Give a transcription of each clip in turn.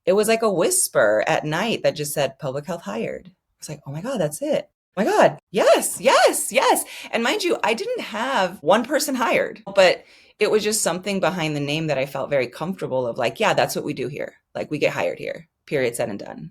it was like a whisper at night that just said public health hired. I was like, oh my God, that's it. Oh my God, yes, yes, yes. And mind you, I didn't have one person hired, but it was just something behind the name that I felt very comfortable of like, yeah, that's what we do here. Like we get hired here, period, said and done.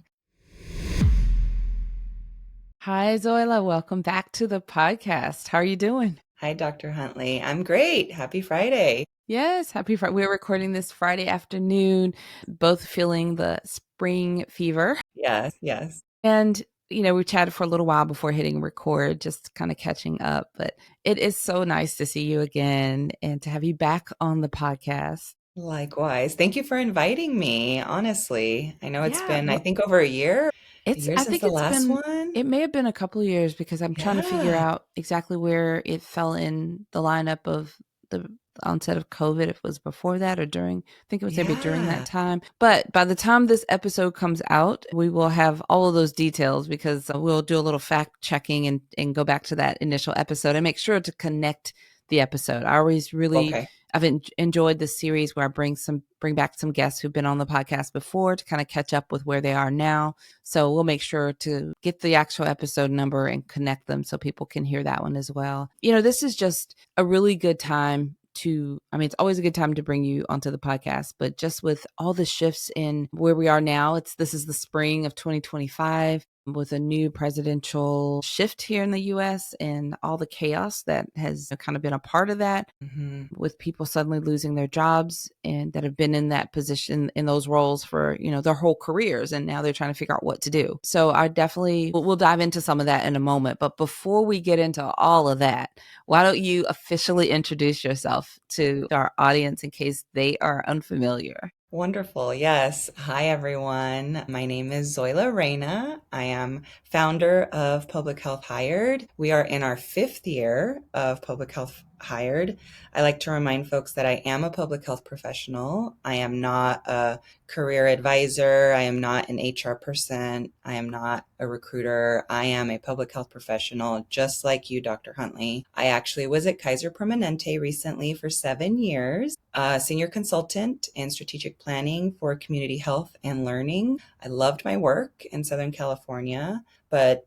Hi, Zoila. Welcome back to the podcast. How are you doing? Hi, Dr. Huntley. I'm great. Happy Friday. Yes, happy Friday. We're recording this Friday afternoon, both feeling the spring fever. Yes, yes. And, we chatted for a little while before hitting record, just kind of catching up. But it is so nice to see you again and to have you back on the podcast. Likewise. Thank you for inviting me. Honestly, I know it's Yeah, been, I well, think, over a year I since think the last one. it may have been a couple of years because I'm trying to figure Yeah. out exactly where it fell in the lineup of the onset of COVID. If it was before that or during, I think it was maybe during that Yeah. time. But by the time this episode comes out, we will have all of those details because we'll do a little fact checking and go back to that initial episode and make sure to connect the episode. I always really Okay. I've enjoyed this series where I bring back some guests who've been on the podcast before to kind of catch up with where they are now. So we'll make sure to get the actual episode number and connect them so people can hear that one as well. This is just a really good time it's always a good time to bring you onto the podcast, but just with all the shifts in where we are now, this is the spring of 2025 with a new presidential shift here in the US and all the chaos that has kind of been a part of that, Hmm. with people suddenly losing their jobs and that have been in that position in those roles for, their whole careers. And now they're trying to figure out what to do. So we'll dive into some of that in a moment. But before we get into all of that, why don't you officially introduce yourself to our audience in case they are unfamiliar? Wonderful. Yes. Hi, everyone. My name is Zoila Reyna. I am founder of Public Health Hired. We are in our fifth year of Public Health Hired. I like to remind folks that I am a public health professional. I am not a career advisor. I am not an HR person. I am not a recruiter. I am a public health professional, just like you, Dr. Huntley. I actually was at Kaiser Permanente recently for 7 years, senior consultant in strategic planning for community health and learning. I loved my work in Southern California, but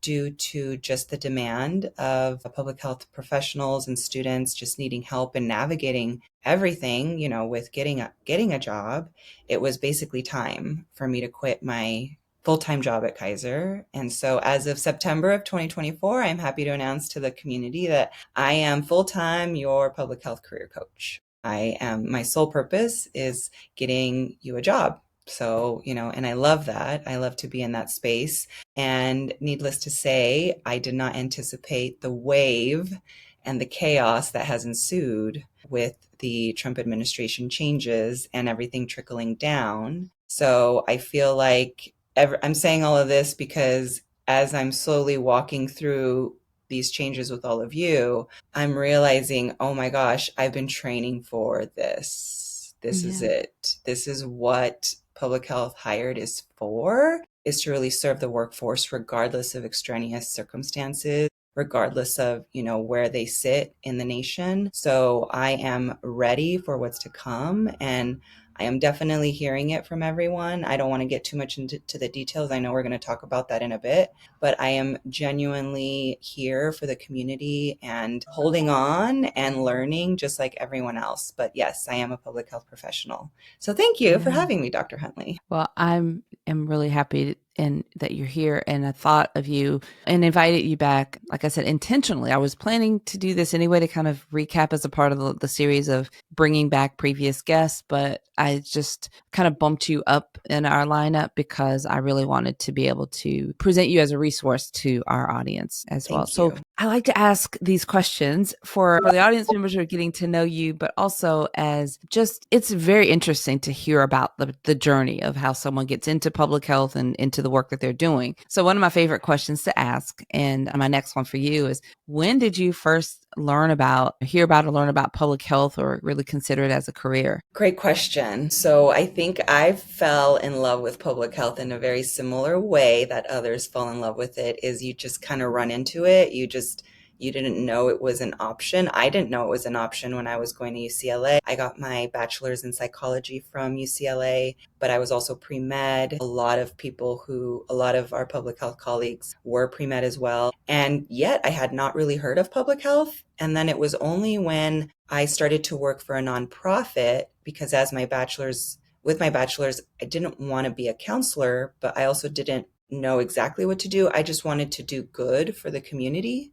due to just the demand of public health professionals and students just needing help and navigating everything, with getting a job, it was basically time for me to quit my full-time job at Kaiser. And so as of September of 2024, I'm happy to announce to the community that I am full-time your public health career coach. My sole purpose is getting you a job. So, and I love that. I love to be in that space. And needless to say, I did not anticipate the wave and the chaos that has ensued with the Trump administration changes and everything trickling down. So I feel like I'm saying all of this because as I'm slowly walking through these changes with all of you, I'm realizing, oh my gosh, I've been training for this. This is Yeah. it. This is what public health hired is for, is to really serve the workforce regardless of extraneous circumstances, regardless of, where they sit in the nation. So I am ready for what's to come, and I am definitely hearing it from everyone. I don't want to get too much into the details. I know we're going to talk about that in a bit, but I am genuinely here for the community and holding on and learning just like everyone else. But yes, I am a public health professional. So thank you for Yeah. having me, Dr. Huntley. Well, am really happy and that you're here, and I thought of you and invited you back. Like I said, intentionally, I was planning to do this anyway to kind of recap as a part of the series of bringing back previous guests, but I just kind of bumped you up in our lineup because I really wanted to be able to present you as a resource to our audience as well. Thank So you. I like to ask these questions for the audience members who are getting to know you, but also as just, it's very interesting to hear about the journey of how someone gets into public health and into the work that they're doing. So one of my favorite questions to ask, and my next one for you, is when did you first hear about or learn about public health or really consider it as a career? Great question. So I think I fell in love with public health in a very similar way that others fall in love with it, is you just kind of run into it. you didn't know it was an option. I didn't know it was an option when I was going to UCLA. I got my bachelor's in psychology from UCLA, but I was also pre-med. A lot of our public health colleagues were pre-med as well. And yet I had not really heard of public health. And then it was only when I started to work for a nonprofit, because with my bachelor's, I didn't want to be a counselor, but I also didn't know exactly what to do. I just wanted to do good for the community.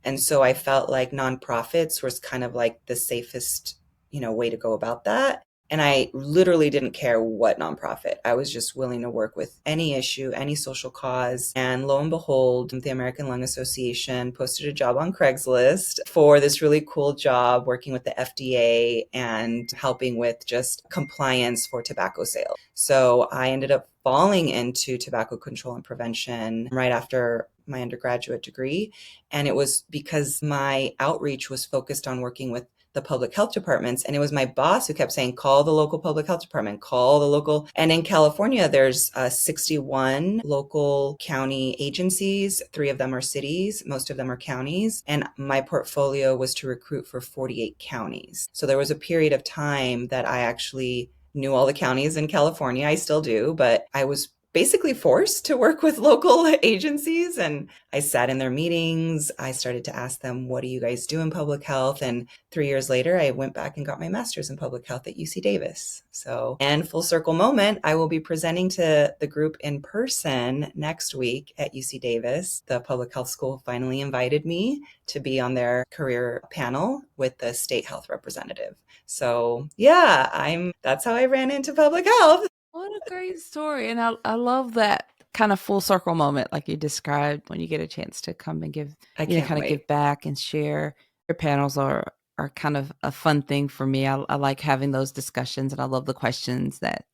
And so I felt like nonprofits was kind of like the safest, way to go about that. And I literally didn't care what nonprofit. I was just willing to work with any issue, any social cause. And lo and behold, the American Lung Association posted a job on Craigslist for this really cool job working with the FDA and helping with just compliance for tobacco sales. So I ended up falling into tobacco control and prevention right after my undergraduate degree. And it was because my outreach was focused on working with the public health departments. And it was my boss who kept saying, call the local public health department, call the local. And in California, there's 61 local county agencies. 3 of them are cities. Most of them are counties. And my portfolio was to recruit for 48 counties. So there was a period of time that I actually knew all the counties in California. I still do, but I was basically forced to work with local agencies. And I sat in their meetings. I started to ask them, what do you guys do in public health? And 3 years later, I went back and got my master's in public health at UC Davis. So, and full circle moment, I will be presenting to the group in person next week at UC Davis. The public health school finally invited me to be on their career panel with the state health representative. So yeah, that's how I ran into public health. What a great story. And I love that kind of full circle moment like you described when you get a chance to come and give, I can't kind of wait. give back and share. Your panels are kind of a fun thing for me. I like having those discussions, and I love the questions that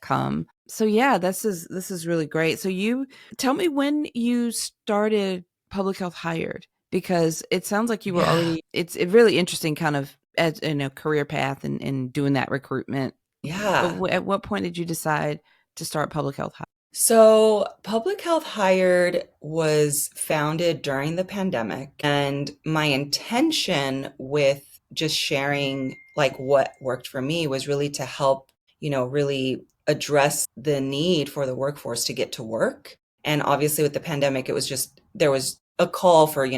come. So yeah, this is really great. So you tell me when you started Public Health Hired, because it sounds like you were already, it's a really interesting kind of as in a career path and doing that recruitment. Yeah. But at what point did you decide to start Public Health Hired? So, Public Health Hired was founded during the pandemic, and my intention with just sharing like what worked for me was really to help, really address the need for the workforce to get to work. And obviously with the pandemic, there was a call for,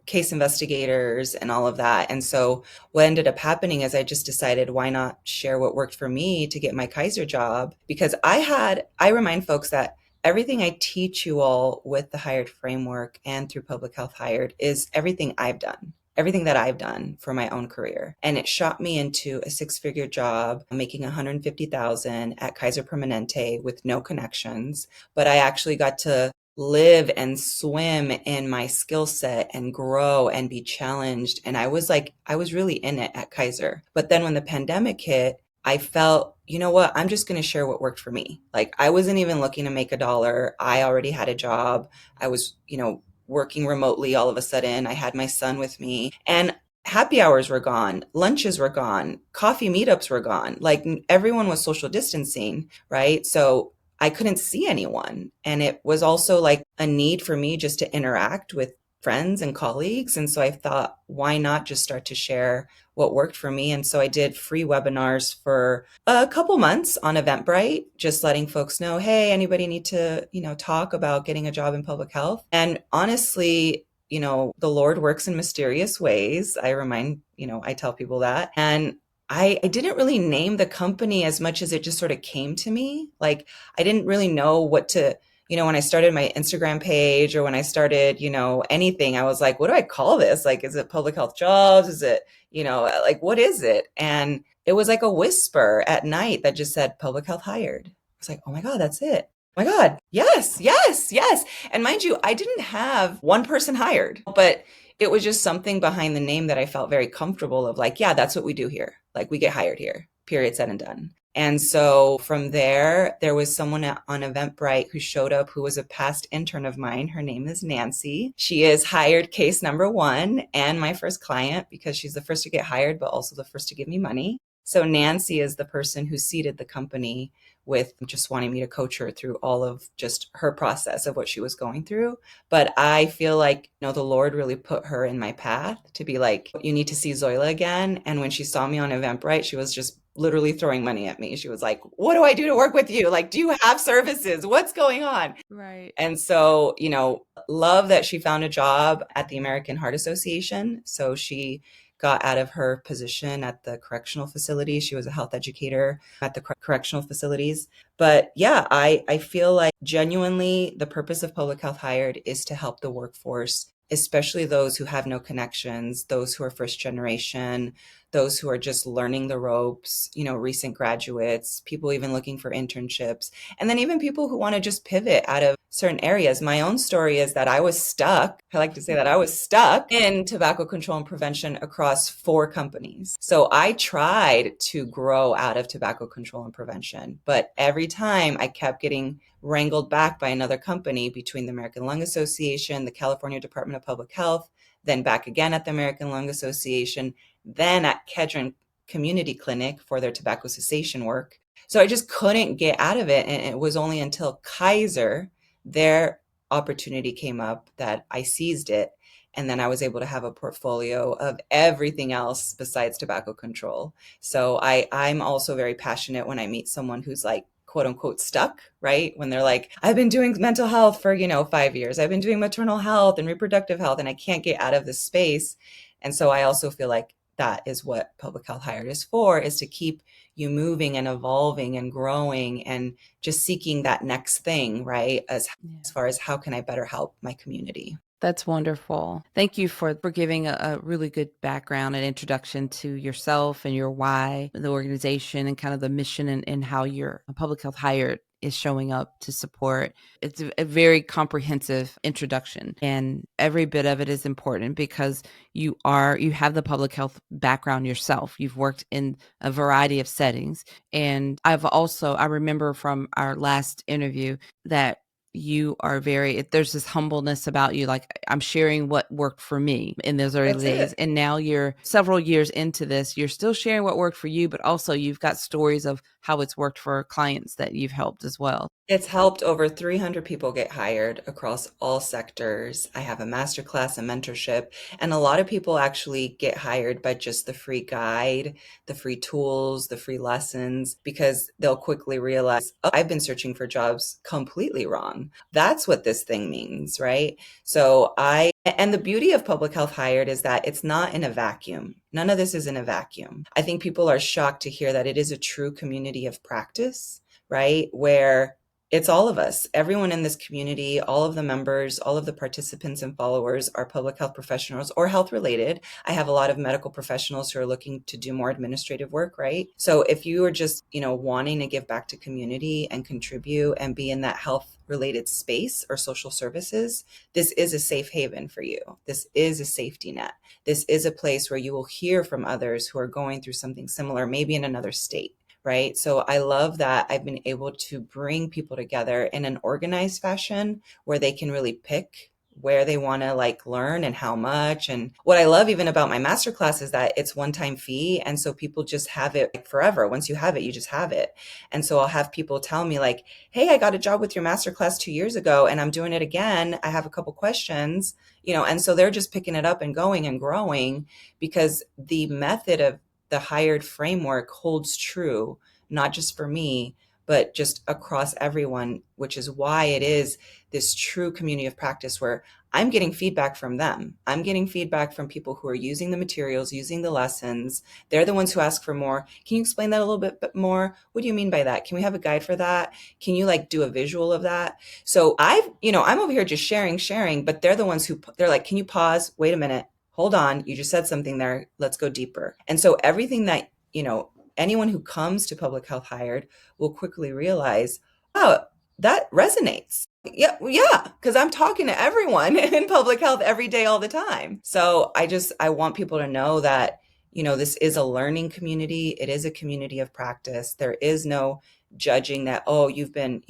case investigators and all of that. And so what ended up happening is I just decided, why not share what worked for me to get my Kaiser job? Because I remind folks that everything I teach you all with the Hired framework and through Public Health Hired is everything that I've done for my own career. And it shot me into a 6-figure job, making 150,000 at Kaiser Permanente with no connections. But I actually got to live and swim in my skill set and grow and be challenged. And I was really in it at Kaiser. But then when the pandemic hit, I felt, you know what, I'm just going to share what worked for me. Like, I wasn't even looking to make a dollar. I already had a job. I was, working remotely all of a sudden. I had my son with me, and happy hours were gone. Lunches were gone. Coffee meetups were gone. Like, everyone was social distancing, right? So I couldn't see anyone. And it was also like a need for me just to interact with friends and colleagues. And so I thought, why not just start to share what worked for me? And so I did free webinars for a couple months on Eventbrite, just letting folks know, hey, anybody need to, talk about getting a job in public health? And honestly, the Lord works in mysterious ways. I tell people that. And I didn't really name the company as much as it just sort of came to me. Like, I didn't really know what to, when I started my Instagram page or when I started, anything, I was like, what do I call this? Like, is it public health jobs? Is it, like, what is it? And it was like a whisper at night that just said Public Health Hired. I was like, oh my God, that's it. Oh my God. Yes, yes, yes. And mind you, I didn't have one person hired, but it was just something behind the name that I felt very comfortable of, like, yeah, that's what we do here. Like, we get hired here, period, said and done. And so from there was someone on Eventbrite who showed up who was a past intern of mine. Her name is Nancy. She is hired case number 1 and my first client, because she's the first to get hired, but also the first to give me money. So Nancy is the person who seeded the company with just wanting me to coach her through all of just her process of what she was going through. But I feel like, the Lord really put her in my path to be like, you need to see Zoila again. And when she saw me on Eventbrite, she was just literally throwing money at me. She was like, what do I do to work with you? Like, do you have services? What's going on? Right. And so, love that she found a job at the American Heart Association. So she got out of her position at the correctional facility. She was a health educator at the correctional facilities. But yeah, I feel like genuinely the purpose of Public Health Hired is to help the workforce, especially those who have no connections, those who are first generation, those who are just learning the ropes, recent graduates, people even looking for internships, and then even people who want to just pivot out of certain areas. My own story is that I was stuck. I like to say that I was stuck in tobacco control and prevention across 4 companies. So I tried to grow out of tobacco control and prevention, but every time I kept getting wrangled back by another company between the American Lung Association, the California Department of Public Health, then back again at the American Lung Association, then at Kedron Community Clinic for their tobacco cessation work. So I just couldn't get out of it. And it was only until Kaiser, their opportunity came up, that I seized it. And then I was able to have a portfolio of everything else besides tobacco control. So I'm also very passionate when I meet someone who's like, quote unquote, stuck, right? When they're like, I've been doing mental health for, 5 years. I've been doing maternal health and reproductive health, and I can't get out of this space. And so I also feel like that is what Public Health Hired is for, is to keep you moving and evolving and growing and just seeking that next thing, right? As far as how can I better help my community? That's wonderful. Thank you for giving a really good background and introduction to yourself and your why, the organization, and kind of the mission, and how your Public Health Hired is showing up to support. It's a very comprehensive introduction, and every bit of it is important because you have the public health background yourself. You've worked in a variety of settings. And I remember from our last interview that there's this humbleness about you. Like, I'm sharing what worked for me in those early That's days. it. And now you're several years into this, you're still sharing what worked for you, but also you've got stories of how it's worked for clients that you've helped as well. It's helped over 300 people get hired across all sectors. I have a masterclass and mentorship, and a lot of people actually get hired by just the free guide, the free tools, the free lessons, because they'll quickly realize, oh, I've been searching for jobs completely wrong. That's what this thing means, right? And the beauty of Public Health Hired is that it's not in a vacuum. None of this is in a vacuum. I think people are shocked to hear that it is a true community of practice, right? Where it's all of us, everyone in this community, all of the members, all of the participants and followers are public health professionals or health related. I have a lot of medical professionals who are looking to do more administrative work, right? So if you are just, wanting to give back to community and contribute and be in that health related space or social services, this is a safe haven for you. This is a safety net. This is a place where you will hear from others who are going through something similar, maybe in another state. Right. So I love that I've been able to bring people together in an organized fashion where they can really pick where they want to learn and how much. And what I love even about my masterclass is that it's one-time fee. And so people just have it forever. Once you have it, you just have it. And so I'll have people tell me hey, I got a job with your masterclass 2 years ago and I'm doing it again. I have a couple questions, and so they're just picking it up and going and growing because the method of the hired framework holds true, not just for me, but just across everyone, which is why it is this true community of practice where I'm getting feedback from them. I'm getting feedback from people who are using the materials, using the lessons. They're the ones who ask for more. Can you explain that a little bit more? What do you mean by that? Can we have a guide for that? Can you do a visual of that? So I'm over here just sharing, but they're the ones they're like, can you pause? Wait a minute. Hold on, you just said something there. Let's go deeper. And so everything that, anyone who comes to Public Health Hired will quickly realize, oh, that resonates. Yeah, because I'm talking to everyone in public health every day, all the time. So I want people to know that, this is a learning community. It is a community of practice. There is no judging that, oh, you've been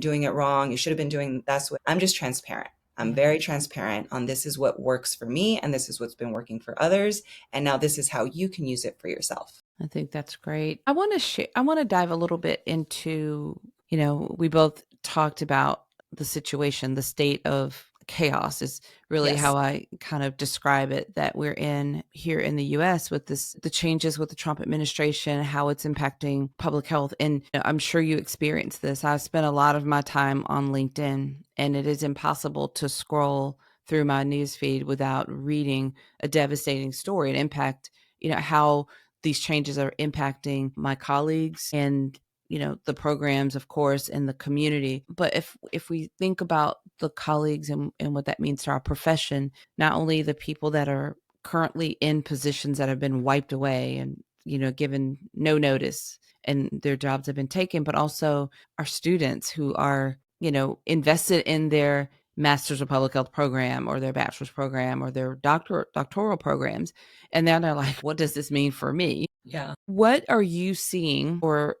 doing it wrong. You should have been doing that's what I'm just transparent. I'm very transparent on this is what works for me and this is what's been working for others. And now this is how you can use it for yourself. I think that's great. I want to dive a little bit into, we both talked about the situation, the state of chaos is really Yes. how I kind of describe it, that we're in here in the US with the changes with the Trump administration, how it's impacting public health. And I'm sure you experienced this. I've spent a lot of my time on LinkedIn, and it is impossible to scroll through my newsfeed without reading a devastating story and impact, how these changes are impacting my colleagues and the programs, of course, and the community. But if we think about the colleagues and what that means to our profession, not only the people that are currently in positions that have been wiped away and given no notice and their jobs have been taken, but also our students who are invested in their master's of public health program or their bachelor's program or their doctoral programs, and then they're like, what does this mean for me? Yeah. What are you seeing, or,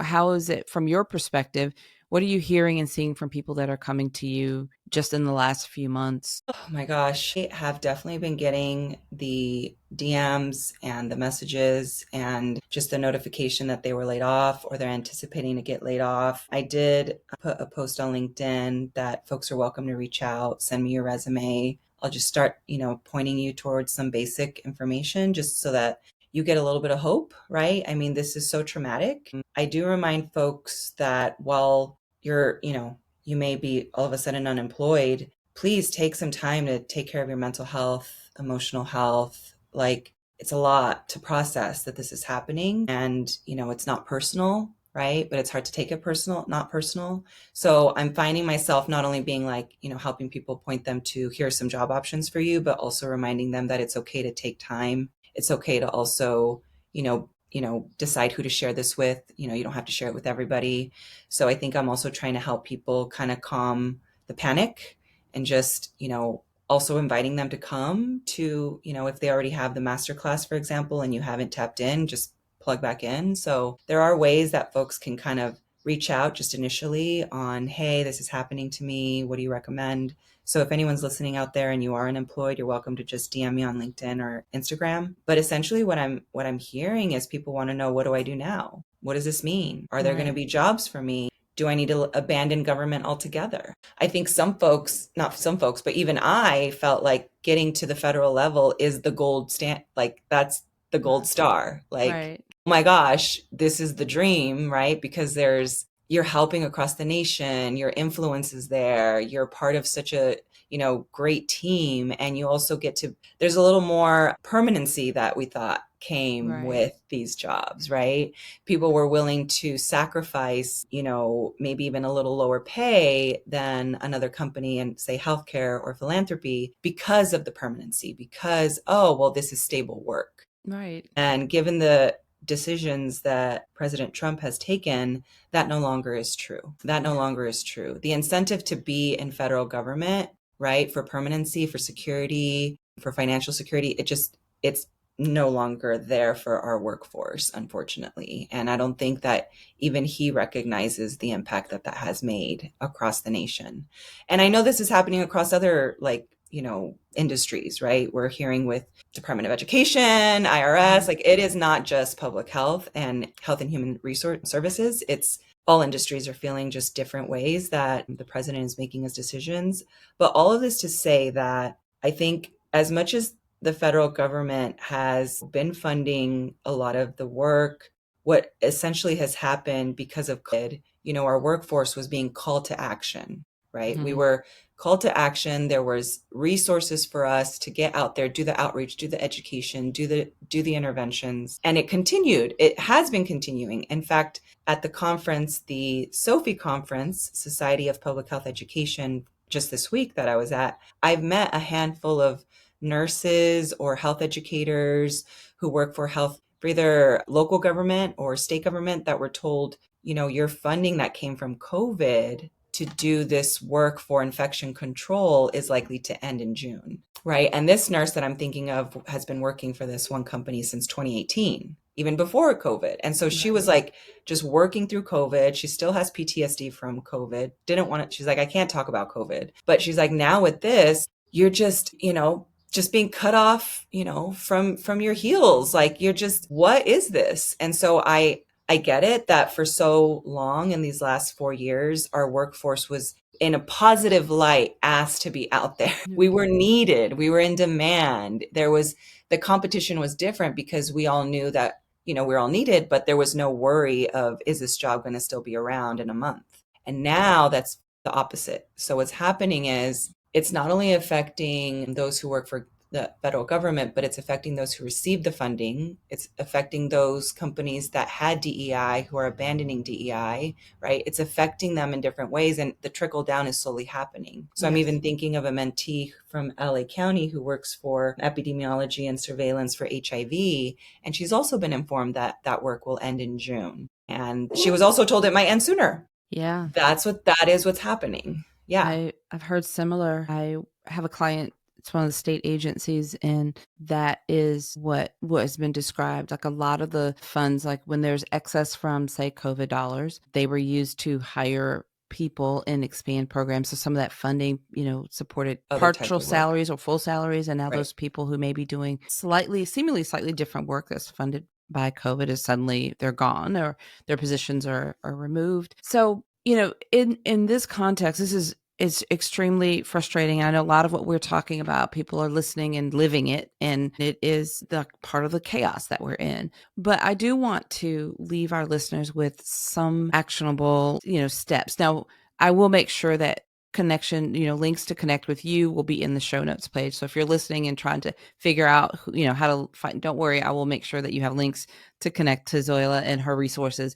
how is it from your perspective? What are you hearing and seeing from people that are coming to you just in the last few months? Oh my gosh, I have definitely been getting the DMs and the messages and just the notification that they were laid off or they're anticipating to get laid off. I did put a post on LinkedIn that folks are welcome to reach out, send me your resume. I'll just start, pointing you towards some basic information just so that you get a little bit of hope, right? I mean, this is so traumatic. I do remind folks that while you may be all of a sudden unemployed, please take some time to take care of your mental health, emotional health. Like, it's a lot to process that this is happening. And, it's not personal, right? But it's hard to take it personal, not personal. So I'm finding myself not only being like, helping people point them to here are some job options for you, but also reminding them that it's okay to take time. It's okay to also, decide who to share this with. You don't have to share it with everybody. So I think I'm also trying to help people kind of calm the panic and just, also inviting them to come to, if they already have the masterclass, for example, and you haven't tapped in, just plug back in. So there are ways that folks can kind of reach out just initially on, hey, this is happening to me. What do you recommend? So if anyone's listening out there and you are unemployed, you're welcome to just DM me on LinkedIn or Instagram. But essentially what I'm hearing is people want to know, what do I do now? What does this mean? Are there going to Right. be jobs for me? Do I need to abandon government altogether? I think some folks, not some folks, but even I felt like getting to the federal level is the gold stand, like that's the gold star. Like, Right. oh my gosh, this is the dream, right? Because you're helping across the nation, your influence is there, you're part of such a, great team. And you also there's a little more permanency that we thought came Right. with these jobs, right? People were willing to sacrifice, maybe even a little lower pay than another company in, say, healthcare or philanthropy because of the permanency, because, oh, well, this is stable work. Right. And given the decisions that President Trump has taken, that no longer is true. That no longer is true. The incentive to be in federal government, right, for permanency, for security, for financial security, it's no longer there for our workforce, unfortunately. And I don't think that even he recognizes the impact that that has made across the nation. And I know this is happening across other, like, industries, right? We're hearing with Department of Education, IRS, like it is not just public health and health and human resource services. It's all industries are feeling just different ways that the president is making his decisions. But all of this to say that I think as much as the federal government has been funding a lot of the work, what essentially has happened because of COVID, our workforce was being called to action, right? We Mhm. were called to action. There was resources for us to get out there, do the outreach, do the education, do the interventions. And it continued. It has been continuing. In fact, at the conference, the SOPHE conference, Society of Public Health Education, just this week that I was at, I've met a handful of nurses or health educators who work for either local government or state government that were told, your funding that came from COVID to do this work for infection control is likely to end in June, right? And this nurse that I'm thinking of has been working for this one company since 2018, even before COVID. And so she was like just working through COVID. She still has PTSD from COVID. Didn't want to, she's like, I can't talk about COVID. But she's like, now with this, you're just, just being cut off, from your heels. Like you're just, what is this? And so I get it that for so long in these last 4 years, our workforce was in a positive light asked to be out there. We were needed. We were in demand. The competition was different because we all knew that, we're all needed, but there was no worry of, is this job going to still be around in a month? And now that's the opposite. So what's happening is it's not only affecting those who work for the federal government, but it's affecting those who receive the funding. It's affecting those companies that had DEI who are abandoning DEI, right? It's affecting them in different ways, and the trickle down is slowly happening. So I'm even thinking of a mentee from LA County who works for epidemiology and surveillance for HIV, and she's also been informed that that work will end in June. And she was also told it might end sooner. Yeah. That is what's happening. Yeah. I've heard similar. I have a client, it's one of the state agencies, and that is what has been described. Like a lot of the funds, like when there's excess from, say, COVID dollars, they were used to hire people and expand programs. So some of that funding, supported partial salaries or full salaries. And now those people who may be doing seemingly slightly different work that's funded by COVID is suddenly they're gone, or their positions are removed. So, in this context, it's extremely frustrating. I know a lot of what we're talking about, people are listening and living it, and it is the part of the chaos that we're in. But I do want to leave our listeners with some actionable, steps. Now, I will make sure that connection, links to connect with you will be in the show notes page. So if you're listening and trying to figure out, how to find, don't worry, I will make sure that you have links to connect to Zoila and her resources,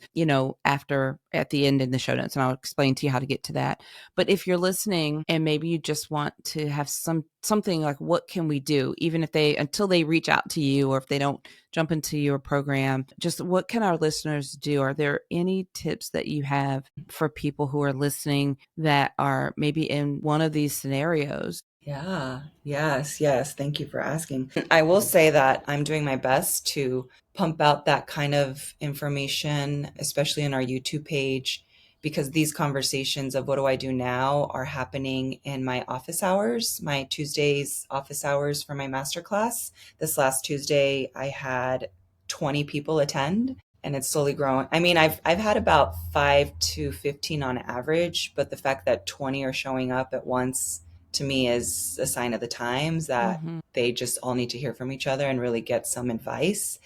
at the end in the show notes, and I'll explain to you how to get to that. But if you're listening and maybe you just want to have something like, what can we do? Even if until they reach out to you, or if they don't jump into your program, just what can our listeners do? Are there any tips that you have for people who are listening that are maybe in one of these scenarios? Yeah. Yes. Thank you for asking. I will say that I'm doing my best to pump out that kind of information, especially in our YouTube page, because these conversations of what do I do now are happening in my office hours, my Tuesdays office hours for my masterclass. This last Tuesday, I had 20 people attend, and it's slowly growing. I mean, I've had about 5 to 15 on average, but the fact that 20 are showing up at once to me is a sign of the times that they just all need to hear from each other and really get some advice.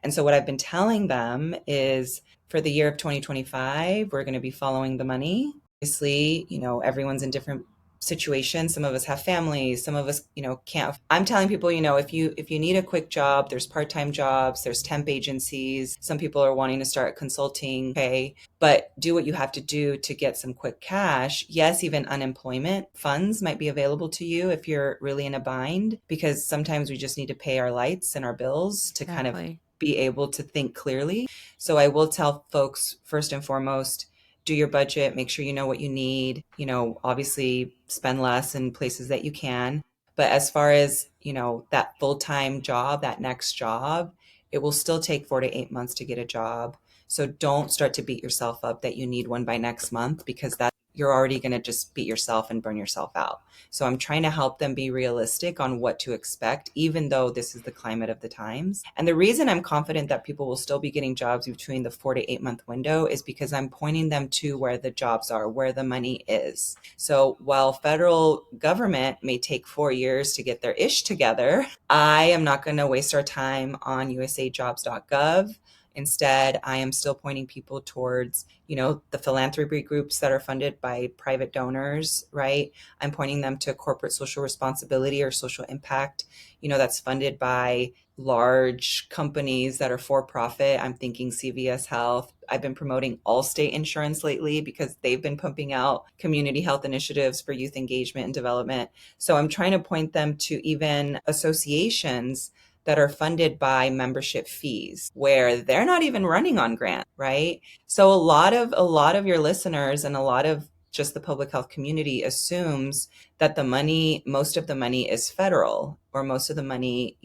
And so what I've been telling them is, for the year of 2025, we're going to be following the money. Obviously, everyone's in different situations. Some of us have families, some of us, can't. I'm telling people, if you need a quick job, there's part-time jobs, there's temp agencies. Some people are wanting to start consulting, okay, but do what you have to do to get some quick cash. Yes, even unemployment funds might be available to you if you're really in a bind, because sometimes we just need to pay our lights and our bills to kind of be able to think clearly. So I will tell folks, first and foremost, do your budget, make sure you know what you need, obviously spend less in places that you can. But as far as, that full-time job, that next job, it will still take 4 to 8 months to get a job. So don't start to beat yourself up that you need one by next month, because you're already going to just beat yourself and burn yourself out. So I'm trying to help them be realistic on what to expect, even though this is the climate of the times. And the reason I'm confident that people will still be getting jobs between the 4 to 8 month window is because I'm pointing them to where the jobs are, where the money is. So while federal government may take 4 years to get their ish together, I am not going to waste our time on usajobs.gov. Instead, I am still pointing people towards, the philanthropy groups that are funded by private donors, right? I'm pointing them to corporate social responsibility or social impact, that's funded by large companies that are for profit. I'm thinking CVS Health. I've been promoting Allstate Insurance lately because they've been pumping out community health initiatives for youth engagement and development. So I'm trying to point them to even associations that are funded by membership fees, where they're not even running on grant, right? So a lot of your listeners and a lot of just the public health community assumes that most of the money is federal, or most of the money,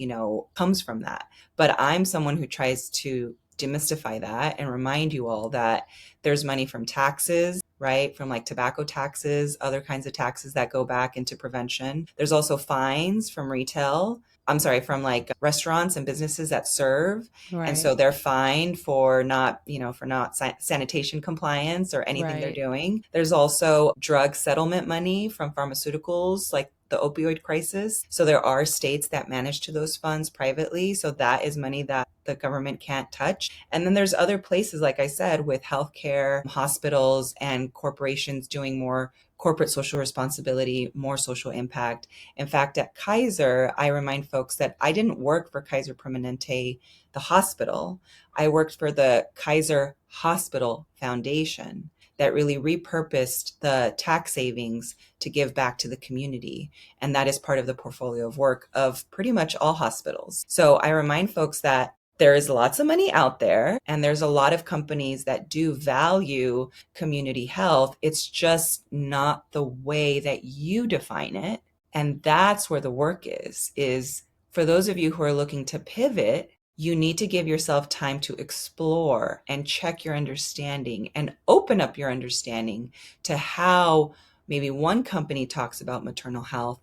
comes from that. But I'm someone who tries to demystify that and remind you all that there's money from taxes, right? From like tobacco taxes, other kinds of taxes that go back into prevention. There's also fines from retail. I'm sorry, from like restaurants and businesses that serve. And Right. so they're fined for not, for not sanitation compliance or anything they're Right. doing. There's also drug settlement money from pharmaceuticals, like the opioid crisis. So there are states that manage to those funds privately. So that is money that the government can't touch. And then there's other places, like I said, with healthcare, hospitals, and corporations doing more corporate social responsibility, more social impact. In fact, at Kaiser, I remind folks that I didn't work for Kaiser Permanente, the hospital. I worked for the Kaiser Hospital Foundation that really repurposed the tax savings to give back to the community. And that is part of the portfolio of work of pretty much all hospitals. So I remind folks that there is lots of money out there, and there's a lot of companies that do value community health. It's just not the way that you define it. And that's where the work is for those of you who are looking to pivot, you need to give yourself time to explore and check your understanding and open up your understanding to how maybe one company talks about maternal health,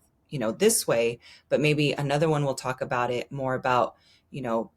this way, but maybe another one will talk about it more about,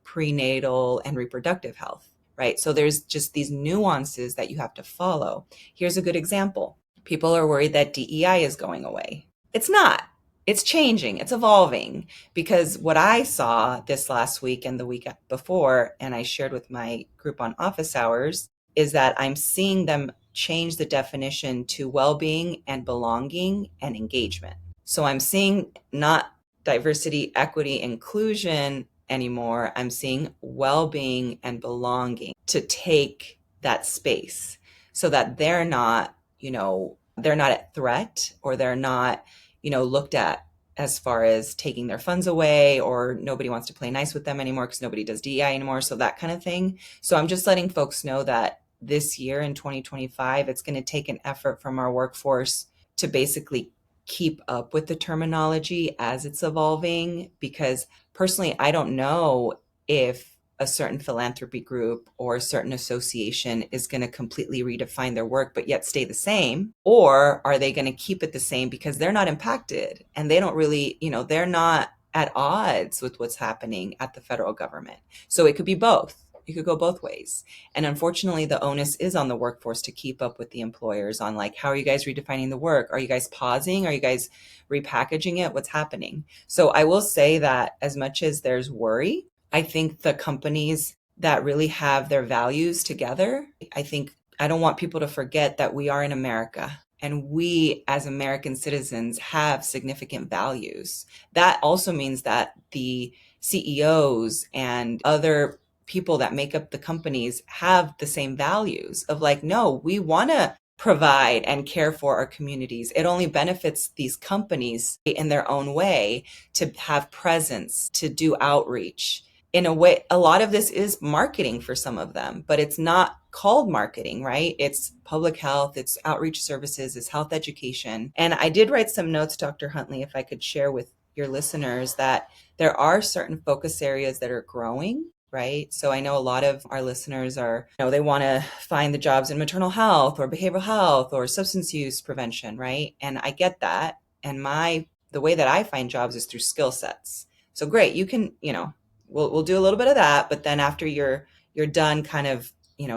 prenatal and reproductive health, right? So there's just these nuances that you have to follow. Here's a good example. People are worried that DEI is going away. It's not. It's changing. It's evolving. Because what I saw this last week and the week before, and I shared with my group on office hours, is that I'm seeing them change the definition to well-being and belonging and engagement. So I'm seeing not diversity, equity, inclusion anymore. I'm seeing well-being and belonging to take that space so that they're not at threat, or they're not, looked at as far as taking their funds away, or nobody wants to play nice with them anymore because nobody does DEI anymore. So that kind of thing. So I'm just letting folks know that this year in 2025, it's going to take an effort from our workforce to basically keep up with the terminology as it's evolving, because personally, I don't know if a certain philanthropy group or a certain association is going to completely redefine their work but yet stay the same, or are they going to keep it the same because they're not impacted and they don't really, they're not at odds with what's happening at the federal government. So it could be both. You could go both ways. And unfortunately, the onus is on the workforce to keep up with the employers on, like, how are you guys redefining the work? Are you guys pausing? Are you guys repackaging it? What's happening? So I will say that as much as there's worry, I think the companies that really have their values together, I don't want people to forget that we are in America, and we as American citizens have significant values. That also means that the CEOs and other people that make up the companies have the same values of, like, no, we want to provide and care for our communities. It only benefits these companies in their own way to have presence, to do outreach. In a way, a lot of this is marketing for some of them, but it's not called marketing, right? It's public health, it's outreach services, it's health education. And I did write some notes, Dr. Huntley, if I could share with your listeners, that there are certain focus areas that are growing, right? So I know a lot of our listeners are, they want to find the jobs in maternal health or behavioral health or substance use prevention, right? And I get that. And the way that I find jobs is through skill sets. So great, you can, we'll do a little bit of that, but then after you're done kind of,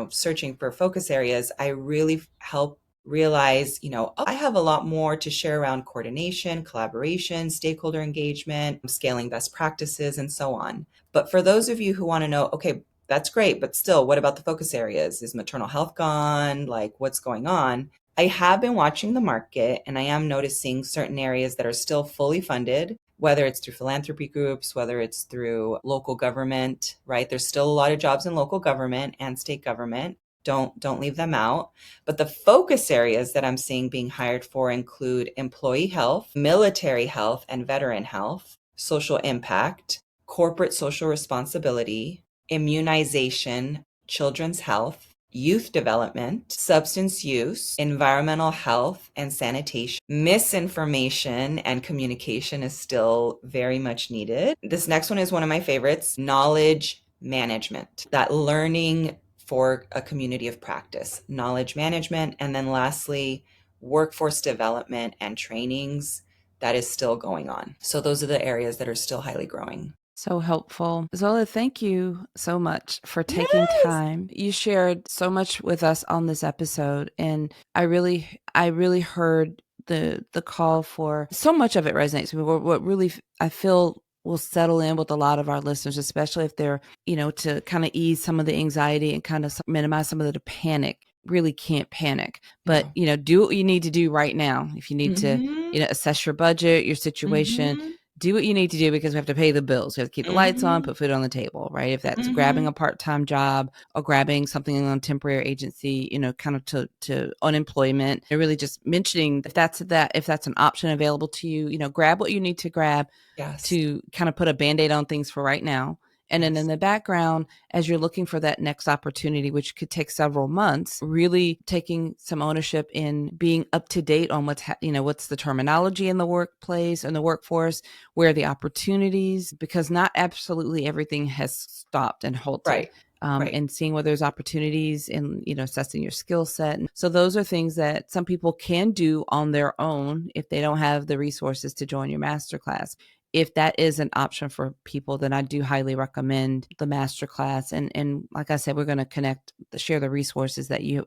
searching for focus areas, I really help realize, I have a lot more to share around coordination, collaboration, stakeholder engagement, scaling best practices, and so on. But for those of you who want to know, okay, that's great, but still, what about the focus areas? Is maternal health gone? Like, what's going on? I have been watching the market, and I am noticing certain areas that are still fully funded, whether it's through philanthropy groups, whether it's through local government, right? There's still a lot of jobs in local government and state government. Don't leave them out. But the focus areas that I'm seeing being hired for include employee health, military health and veteran health, social impact, corporate social responsibility, immunization, children's health, youth development, substance use, environmental health and sanitation. Misinformation and communication is still very much needed. This next one is one of my favorites: knowledge, management, that learning for a community of practice, knowledge management, and then lastly, workforce development and trainings that is still going on. So those are the areas that are still highly growing. So helpful. Zola, thank you so much for taking Yes. time. You shared so much with us on this episode, and I really heard the call for so much of it resonates with me. What really I feel will settle in with a lot of our listeners, especially if they're, to kind of ease some of the anxiety and kind of minimize some of the panic. Really can't panic, but No. do what you need to do right now. If you need to, Mm-hmm. assess your budget, your situation, Mm-hmm. do what you need to do because we have to pay the bills. We have to keep the lights on, Mm-hmm. put food on the table, right? If that's grabbing Mm-hmm. a part-time job or grabbing something on a temporary agency, kind of to unemployment, and really just mentioning if that's an option available to you, grab what you need to grab Yes. to kind of put a Band-Aid on things for right now. And then in Yes. the background, as you're looking for that next opportunity, which could take several months, really taking some ownership in being up to date on what's the terminology in the workplace and the workforce, where are the opportunities, because not absolutely everything has stopped and halted. Right. Right. And seeing where there's opportunities and, assessing your skill set. And so those are things that some people can do on their own if they don't have the resources to join your masterclass. If that is an option for people, then I do highly recommend the masterclass. And like I said, we're going to share the resources that you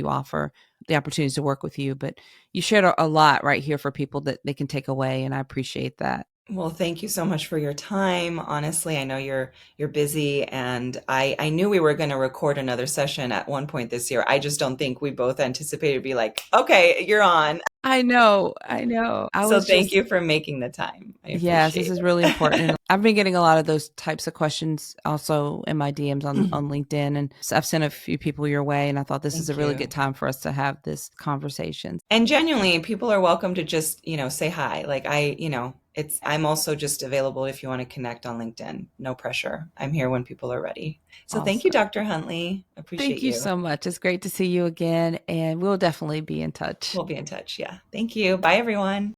offer, the opportunities to work with you. But you shared a lot right here for people that they can take away, and I appreciate that. Well, thank you so much for your time. Honestly, I know you're busy, and I knew we were going to record another session at one point this year. I just don't think we both anticipated to be like, okay, you're on. I know. I So was thank just you for making the time. I Yes, this appreciate is it. really important. And I've been getting a lot of those types of questions also in my DMs on LinkedIn. And so I've sent a few people your way, and I thought this is a Thank really you. good time for us to have this conversation. And genuinely, people are welcome to just, say hi. Like I'm also just available if you want to connect on LinkedIn. No pressure. I'm here when people are ready. So thank you, Awesome. Dr. Huntley. Appreciate Thank you you. so much. It's great to see you again, and we'll definitely be in touch. We'll be in touch. Yeah. Thank you. Bye, everyone.